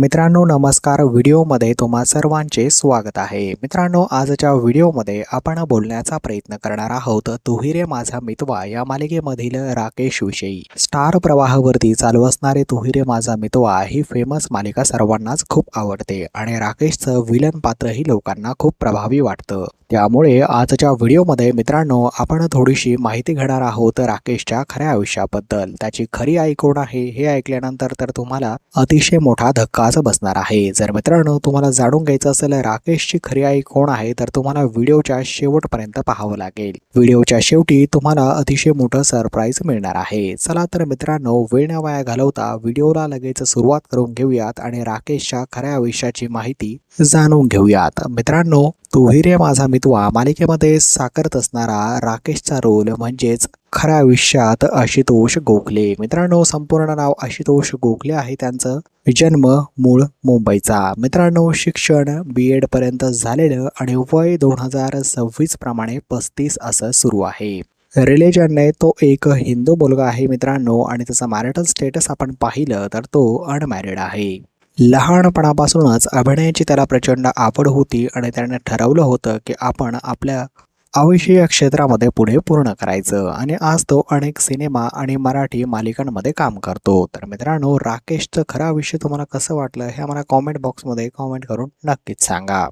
मित्रांनो नमस्कार. व्हिडिओमध्ये तुम्हा सर्वांचे स्वागत आहे. मित्रांनो आजच्या व्हिडिओमध्ये आपण बोलण्याचा प्रयत्न करणार आहोत तू ही रे माझा मितवा या मालिकेमधील राकेश विषयी. स्टार प्रवाहावरती चालू असणारे तू ही रे माझा मितवा ही फेमस मालिका सर्वांनाच खूप आवडते आणि राकेशचं विलन पात्रही लोकांना खूप प्रभावी वाटतं. त्यामुळे आजच्या व्हिडिओमध्ये मित्रांनो आपण थोडीशी माहिती घेणार आहोत राकेशच्या खऱ्या आयुष्याबद्दल. त्याची खरी आई कोण आहे हे ऐकल्यानंतर तर तुम्हाला अतिशय मोठा धक्काच बसणार आहे. जर मित्रांनो तुम्हाला जाणून घ्यायचं असेल राकेशची खरी आई कोण आहे तर तुम्हाला व्हिडिओच्या शेवटपर्यंत पाहावं लागेल. व्हिडिओच्या शेवटी तुम्हाला अतिशय मोठं सरप्राईज मिळणार आहे. चला तर मित्रांनो वेळ न वाया घालवता व्हिडिओला लगेच सुरुवात करून घेऊयात आणि राकेशच्या खऱ्या आयुष्याची माहिती जाणून घेऊयात. मित्रांनो तू ही रे माझा मितवा मालिकेमध्ये साकारत असणारा राकेशचा रोल म्हणजेच खऱ्या आयुष्यात आशुतोष गोखले. मित्रांनो संपूर्ण नाव आशुतोष गोखले आहे. त्यांचं जन्म मूळ मुंबईचा. मित्रांनो शिक्षण BEd पर्यंत झालेलं आणि वय 2026 प्रमाणे 35 असं सुरू आहे. रिलिजनने तो एक हिंदू मुलगा आहे मित्रांनो आणि त्याचा मॅरिटल स्टेटस आपण पाहिलं तर तो अनमॅरिड आहे. लहानपणापासूनच अभिनयाची त्याला प्रचंड आवड होती आणि त्याने ठरवलं होतं की आपण आपल्या अविषयी क्षेत्रामध्ये पुढे पूर्ण करायचं आणि आज तो अनेक सिनेमा आणि मराठी मालिकांमध्ये काम करतो. तर मित्रांनो राकेशचं खरं आयुष्य तुम्हाला कसं वाटलं हे आम्हाला कॉमेंट बॉक्समध्ये कॉमेंट करून नक्कीच सांगा.